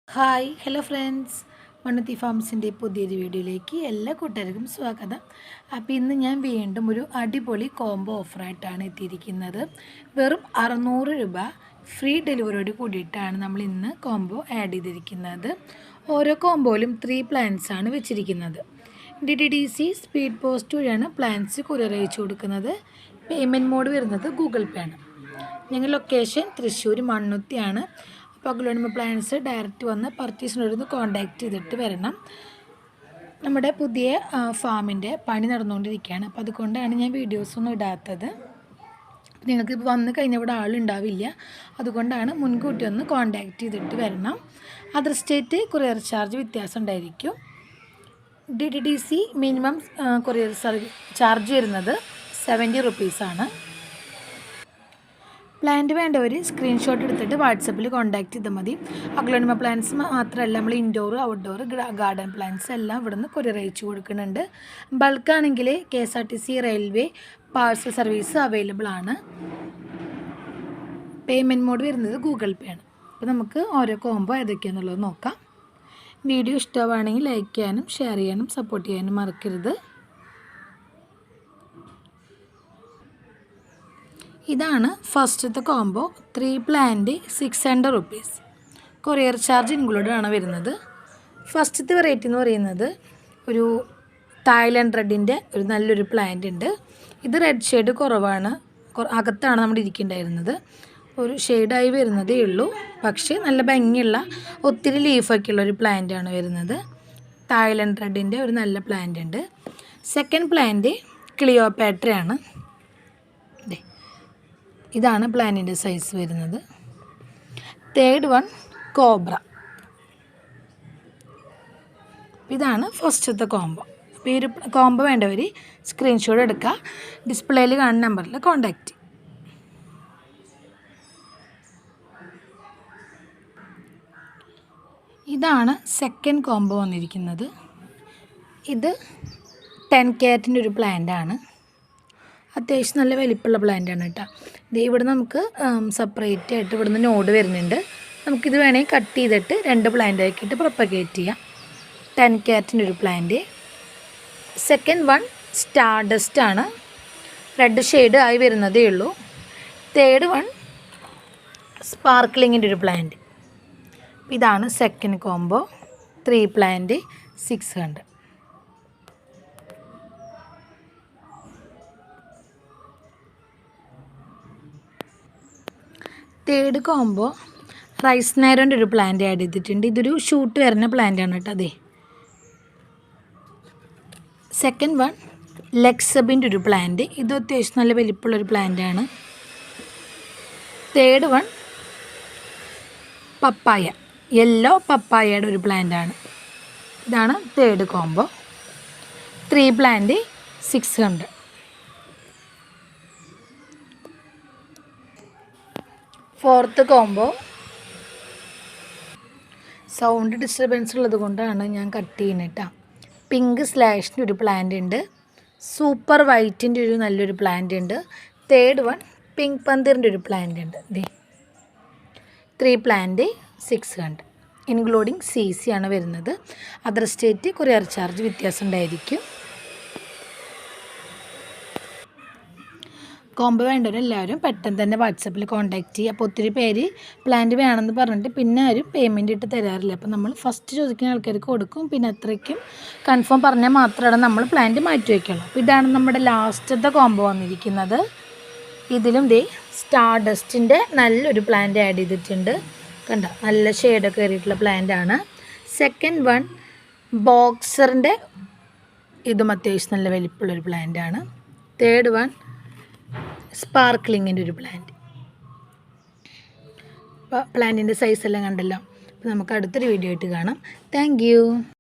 Hi hello friends, Mannuthy ഫാംസിൻ്റെ പുതിയൊരു വീഡിയോയിലേക്ക് എല്ലാ കൂട്ടുകാർക്കും സ്വാഗതം. അപ്പോൾ ഇന്ന് ഞാൻ വീണ്ടും ഒരു അടിപൊളി കോംബോ ഓഫറായിട്ടാണ് എത്തിയിരിക്കുന്നത്. വെറും 600 രൂപ ഫ്രീ ഡെലിവറിയോട് കൂടിയിട്ടാണ് നമ്മൾ ഇന്ന് കോംബോ ആഡ് ചെയ്തിരിക്കുന്നത്. ഓരോ കോംബോയിലും 3 പ്ലാൻസ് ആണ് വെച്ചിരിക്കുന്നത്. DTDC സ്പീഡ് പോസ്റ്റ് വഴിയാണ് പ്ലാൻസ് കൊറിയർ അയച്ചു കൊടുക്കുന്നത്. പേയ്മെൻറ്റ് മോഡ് വരുന്നത് ഗൂഗിൾ പേ ആണ്. ഞങ്ങൾ ലൊക്കേഷൻ തൃശ്ശൂർ മണ്ണുത്തിയാണ്. അപ്പോൾ അഗ്ലോണിമ പ്ലാൻസ് ഡയറക്റ്റ് വന്ന് പർച്ചേസിനോടൊന്ന് കോൺടാക്റ്റ് ചെയ്തിട്ട് വരണം. നമ്മുടെ പുതിയ ഫാമിൻ്റെ പണി നടന്നുകൊണ്ടിരിക്കുകയാണ്. അപ്പോൾ അതുകൊണ്ടാണ് ഞാൻ വീഡിയോസൊന്നും ഇടാത്തത്. നിങ്ങൾക്ക് ഇപ്പോൾ വന്ന് കഴിഞ്ഞാൽ ഇവിടെ ആളുണ്ടാവില്ല. അതുകൊണ്ടാണ് മുൻകൂട്ടി ഒന്ന് കോൺടാക്റ്റ് ചെയ്തിട്ട് വരണം. അതർ സ്റ്റേറ്റ് കൊറിയർ ചാർജ് വ്യത്യാസം ഉണ്ടായിരിക്കും. DTDC മിനിമം കൊറിയർ ചാർജ് വരുന്നത് 70 റുപ്പീസാണ്. പ്ലാന്റ് വേണ്ടവർ സ്ക്രീൻഷോട്ട് എടുത്തിട്ട് വാട്സപ്പിൽ കോൺടാക്റ്റ് ചെയ്താൽ മതി. അഗ്ലോണിമ പ്ലാന്റ്സ് മാത്രമല്ല, നമ്മൾ ഇൻഡോർ ഔട്ട്ഡോർ ഗാർഡൻ പ്ലാന്റ്സ് എല്ലാം ഇവിടുന്ന് കൊറിയർ അയച്ചു കൊടുക്കുന്നുണ്ട്. ബൾക്കാണെങ്കിൽ KSRTC railway parcel service available ആണ്. പേയ്മെൻറ്റ് മോഡ് വരുന്നത് ഗൂഗിൾ പേ ആണ്. അപ്പോൾ നമുക്ക് ഓരോ കോംബോ ഏതൊക്കെയാണെന്നുള്ളത് നോക്കാം. വീഡിയോ ഇഷ്ടമാണെങ്കിൽ ലൈക്ക് ചെയ്യാനും ഷെയർ ചെയ്യാനും സപ്പോർട്ട് ചെയ്യാനും മറക്കരുത്. ഇതാണ് ഫസ്റ്റത്തെ combo. 3 plant 600 rupees. Courier charge included ആണ് വരുന്നത്. ഫസ്റ്റത്തെ വെറൈറ്റി എന്ന് പറയുന്നത് ഒരു തായ്ലൻഡ് റെഡിൻ്റെ ഒരു നല്ലൊരു പ്ലാന്റ് ഉണ്ട്. ഇത് റെഡ് ഷെയ്ഡ് കുറവാണ്, അകത്താണ് നമ്മൾ ഇരിക്കുന്നുണ്ടായിരുന്നത്. ഒരു ഷെയ്ഡായി വരുന്നതേ ഉള്ളൂ, പക്ഷേ നല്ല ഭംഗിയുള്ള ഒത്തിരി ലീഫൊക്കെ ഉള്ളൊരു പ്ലാന്റാണ് വരുന്നത്. തായ്ലൻഡ് റെഡിൻ്റെ ഒരു നല്ല പ്ലാന്റ് ഉണ്ട്. സെക്കൻഡ് പ്ലാന്റ് ക്ലിയോപാട്രയാണ്. ഇതാണ് പ്ലാന്റിൻ്റെ സൈസ് വരുന്നത്. Third one cobra. ഇതാണ് ഫസ്റ്റത്തെ കോംബോ. അപ്പോൾ ഈ ഒരു കോംബോ വേണ്ടവർ സ്ക്രീൻഷോട്ട് എടുക്കുക, ഡിസ്പ്ലേയിൽ കാണുന്ന നമ്പറിൽ കോൺടാക്റ്റ് ചെയ്യും. ഇതാണ് സെക്കൻഡ് കോംബോ വന്നിരിക്കുന്നത്. ഇത് 10 കാരറ്റിൻ്റെ ഒരു പ്ലാന്റാണ്. അത്യാവശ്യം നല്ല വലിപ്പമുള്ള പ്ലാന്റാണ് കേട്ടോ. ഇവിടെ നമുക്ക് സെപ്പറേറ്റ് ആയിട്ട് ഇവിടുന്ന് നോഡ് വരുന്നുണ്ട്. നമുക്കിത് വേണമെങ്കിൽ കട്ട് ചെയ്തിട്ട് 2 പ്ലാന്റ് ആക്കിയിട്ട് പ്രൊപ്പഗേറ്റ് ചെയ്യാം. 10 കാരറ്റിൻ്റെ ഒരു പ്ലാന്റ്. സെക്കൻഡ് വൺ സ്റ്റാർഡസ്റ്റ് ആണ്. റെഡ് ഷെയ്ഡ് ആയി വരുന്നതേ ഉള്ളൂ. തേർഡ് വൺ സ്പാർക്ലിങ്ങിൻ്റെ ഒരു പ്ലാന്റ്. ഇതാണ് second combo. 3 plant 600. Third combo റൈസ് നാരോൻ്റെ ഒരു പ്ലാന്റ് ആഡ് ചെയ്തിട്ടുണ്ട്. ഇതൊരു ഷൂട്ട് വരുന്ന പ്ലാന്റാണ് കേട്ടോ. അതെ. സെക്കൻഡ് വൺ ലെക്സബിൻ്റെ ഒരു പ്ലാന്റ്. ഇത് അത്യാവശ്യം നല്ല വലിപ്പമുള്ളൊരു പ്ലാന്റാണ്. തേർഡ് വൺ പപ്പായ, യെല്ലോ പപ്പായയുടെ ഒരു പ്ലാന്റാണ്. ഇതാണ് third combo. 3 plant 600. Fourth combo sound disturbance ഉള്ളത് കൊണ്ടാണ് ഞാൻ കട്ട് ചെയ്യുന്നത് കേട്ടോ. പിങ്ക് സ്ലാഷിൻ്റെ ഒരു പ്ലാന്റ് ഉണ്ട്. സൂപ്പർ വൈറ്റിൻ്റെ ഒരു നല്ലൊരു പ്ലാന്റ് ഉണ്ട്. തേർഡ് വൺ പിങ്ക് പന്തീറിൻ്റെ ഒരു പ്ലാന്റ് ഉണ്ട്. 3 പ്ലാന്റ് 600 ഇൻക്ലൂഡിങ് CC ആണ് വരുന്നത്. അതർ സ്റ്റേറ്റ് കൊറിയർ ചാർജ് വ്യത്യാസം ഉണ്ടായിരിക്കും. കോംബോ വേണ്ടവരെല്ലാവരും പെട്ടെന്ന് തന്നെ വാട്സപ്പിൽ കോൺടാക്റ്റ് ചെയ്യുക. അപ്പോൾ ഒത്തിരി പേര് പ്ലാന്റ് വേണമെന്ന് പറഞ്ഞിട്ട് പിന്നെ ആരും പേയ്മെൻറ്റ് ഇട്ട് തരാറില്ല. അപ്പോൾ നമ്മൾ ഫസ്റ്റ് ചോദിക്കുന്ന ആൾക്കാർക്ക് കൊടുക്കും. പിന്നെ അത്രയ്ക്കും കൺഫേം പറഞ്ഞാൽ മാത്രമാണ് നമ്മൾ പ്ലാന്റ് മാറ്റി വയ്ക്കുള്ളൂ. അപ്പോൾ ഇതാണ് നമ്മുടെ ലാസ്റ്റത്തെ കോംബോ വന്നിരിക്കുന്നത്. ഇതിലും സ്റ്റാർഡസ്റ്റിൻ്റെ നല്ലൊരു പ്ലാന്റ് ആഡ് ചെയ്തിട്ടുണ്ട്. കണ്ട, നല്ല ഷെയ്ഡൊക്കെ കയറിയിട്ടുള്ള പ്ലാന്റാണ്. സെക്കൻഡ് വൺ ബോക്സറിൻ്റെ, ഇതും അത്യാവശ്യം നല്ല വലിപ്പമുള്ളൊരു പ്ലാന്റാണ്. തേർഡ് വൺ സ്പാർക്ലിങ്ങിൻ്റെ ഒരു പ്ലാന്റ്. അപ്പോൾ പ്ലാന്റിൻ്റെ സൈസ് എല്ലാം കണ്ടല്ലോ. അപ്പോൾ നമുക്ക് അടുത്തൊരു വീഡിയോ ആയിട്ട് കാണാം. Thank you.